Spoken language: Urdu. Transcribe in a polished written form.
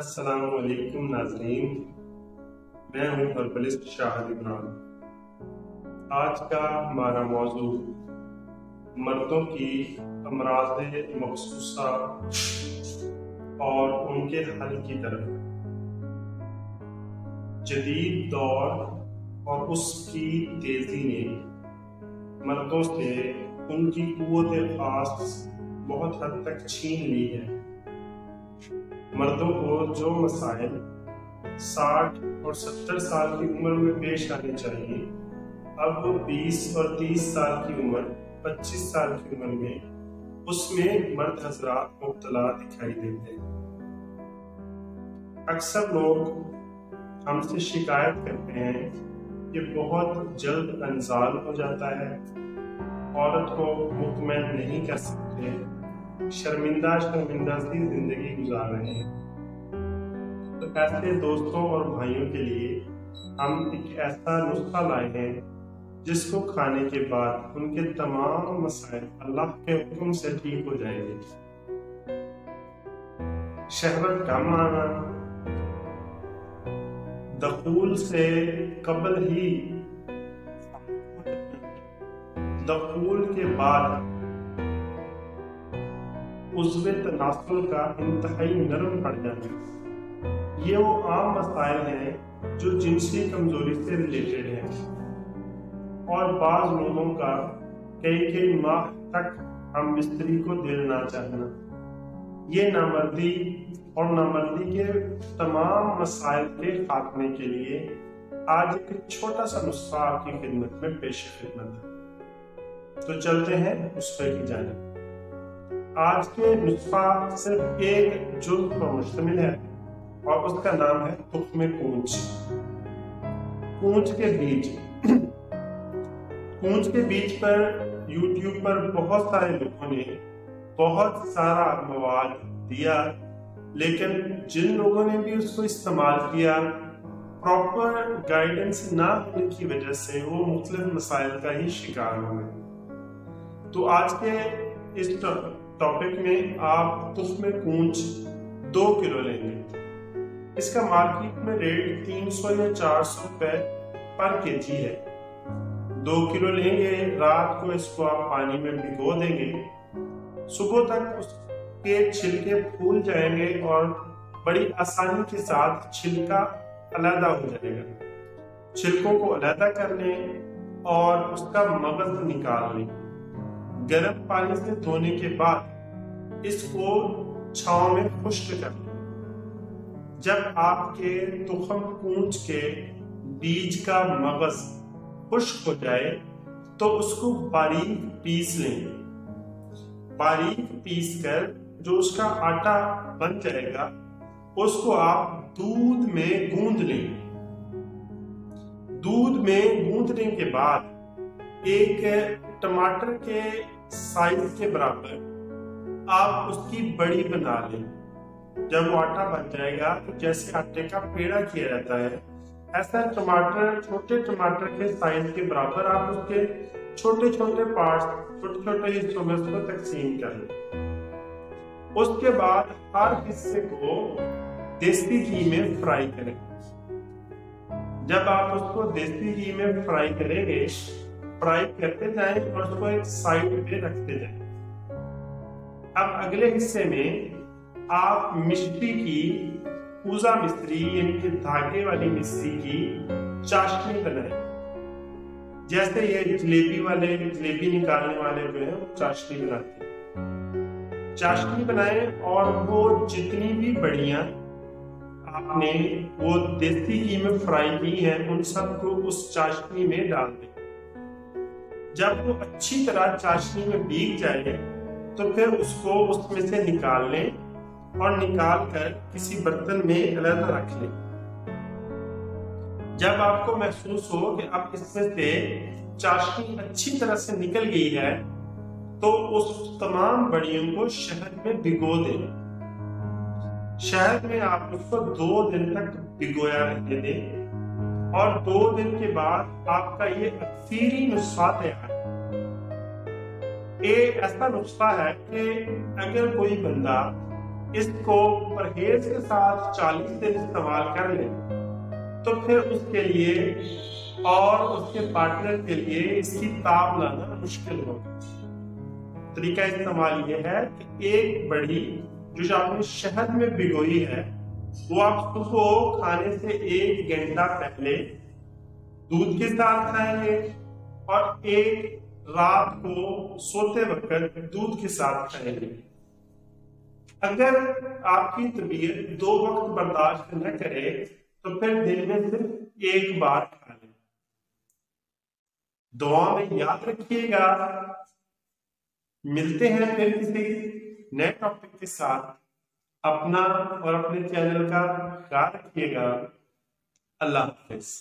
السلام علیکم ناظرین، میں ہوں ہربلسٹ شاہد عمران۔ آج کا ہمارا موضوع مردوں کی امراض مخصوصہ اور ان کے حل کی طرف۔ جدید دور اور اس کی تیزی نے مردوں سے ان کی قوت خاص بہت حد تک چھین لی ہے۔ مردوں کو جو مسائل 60 اور 70 سال کی عمر میں پیش آنے چاہیے، اب وہ 20 اور 30 سال کی عمر، 25 سال کی عمر میں اس میں مرد حضرات مبتلا دکھائی دیتے ہیں۔ اکثر لوگ ہم سے شکایت کرتے ہیں کہ بہت جلد انزال ہو جاتا ہے، عورت کو مطمئن نہیں کر سکتے، شرمندہ سی زندگی گزار رہے ہیں۔ تو ایسے دوستوں اور بھائیوں کے لیے ہم ایک ایسا نسخہ لائے ہیں جس کو کھانے کے بعد ان کے تمام مسائل اللہ کے حکم سے ٹھیک ہو جائیں گے۔ شہوت کم آنا، دخول سے قبل ہی دخول کے بعد عضو تناسل کا انتہائی نرم پڑ جانا، یہ وہ عام مسائل ہیں جو جنسی کمزوری سے ریلیٹڈ ہیں، اور بعض لوگوں کا کئی ماہ تک ہم بستری کو دل نہ چاہنا۔ یہ نامردی اور نامردی کے تمام مسائل کے خاتمے کے لیے آج ایک چھوٹا سا نسخہ آپ کی خدمت میں پیش خدمت ہے۔ تو چلتے ہیں نسخے کی جانب۔ آج کے نسخہ صرف ایک جزء پر مشتمل ہے اور اس کا نام ہے تخم کونچ۔ کونچ کے بیج۔ کونچ کے بیج پر یوٹیوب پر بہت سارے لوگوں نے بہت سارا مواد دیا، لیکن جن لوگوں نے بھی اس کو استعمال کیا، پراپر گائیڈنس نہ ہونے کی وجہ سے وہ مختلف مسائل کا ہی شکار ہوئے۔ تو آج کے اس ٹاپک میں آپ تخم کونچ 2 کلو لیں گے۔ اس کا مارکیٹ میں ریٹ 300 یا 400 روپے پر کے جی ہے۔ 2 کلو لیں گے، رات کو اس کو آپ پانی میں بھگو دیں گے، صبح تک اس کے چھلکے پھول جائیں گے اور بڑی آسانی کے ساتھ چھلکا علیحدہ ہو جائے گا۔ چھلکوں کو علیحدہ کر لیں اور اس کا مغز نکال لیں۔ گرم پانی سے دھونے کے بعد اس کو چھاؤں میں خشک کر لیں۔ جب آپ کے تخم کونچ کے بیج کا مغز خشک ہو جائے تو اس کو باریک پیس لیں۔ باریک پیس کر جو اس کا آٹا بن جائے گا، اس کو آپ دودھ میں گوندھ لیں۔ دودھ میں گوندھنے کے بعد ایک ٹماٹر کے سائز کے برابر آپ اس کی بڑی بنا لیں۔ جب وہ آٹا بن جائے گا تو جیسے آٹے کا پیڑا کیا جاتا ہے، ایسا ٹماٹر، چھوٹے ٹماٹر کے سائز کے برابر آپ اس کے چھوٹے پارٹس، چھوٹے حصوں میں اس کو تقسیم کر لیں۔ اس کے بعد ہر حصے کو دیسی گھی میں فرائی کریں۔ جب آپ اس کو دیسی گھی میں فرائی کریں گے، فرائی کرتے جائیں اور اس کو ایک سائڈ پہ رکھتے جائیں۔ اب اگلے حصے میں آپ مشری کی، پوزا مصری یعنی کہ دھاگے والی مصری کی چاشنی بنائیں۔ جیسے یہ جلیبی نکالنے والے جو ہیں وہ چاشنی بناتے ہیں۔ چاشنی بنائیں اور وہ جتنی بھی بڑیاں آپ نے وہ دیسی گھی میں فرائی کی ہیں، ان سب کو اس چاشنی میں ڈال دیں۔ جب وہ اچھی طرح چاشنی میں بھیگ جائے تو پھر اس کو اس میں سے نکال لیں اور نکال کر کسی برتن میں علیحدہ رکھ لیں۔ جب آپ کو محسوس ہو کہ اب اس میں سے چاشنی اچھی طرح سے نکل گئی ہے تو اس تمام بڑیوں کو شہد میں بھگو دیں۔ شہد میں آپ اس کو 2 دن تک بھگویا رہنے دیں اور 2 دن کے بعد آپ کا یہ اکثیری نسخہ تیار ہے۔ ایک ایسا نسخہ ہے کہ اگر کوئی بندہ اس کو پرہیز کے ساتھ 40 دن استعمال کر لیں تو پھر اس کے لیے اور اس کے پارٹنر کے لیے اس کی تاب لانا مشکل ہوگا۔ طریقہ استعمال یہ ہے کہ ایک بڑی جو آپ نے شہد میں بھگوئی ہے وہ آپ صبح کھانے سے 1 گھنٹہ پہلے دودھ کے ساتھ کھائیں گے اور ایک رات کو سوتے وقت دودھ کے ساتھ کھائیں گے۔ اگر آپ کی طبیعت 2 وقت برداشت نہ کرے تو پھر دن میں صرف 1 بار کھا لیں۔ دعا میں یاد رکھیے گا۔ ملتے ہیں پھر کسی نئے ٹاپک کے ساتھ۔ اپنا اور اپنے چینل کا خیال رکھیے گا۔ اللہ حافظ۔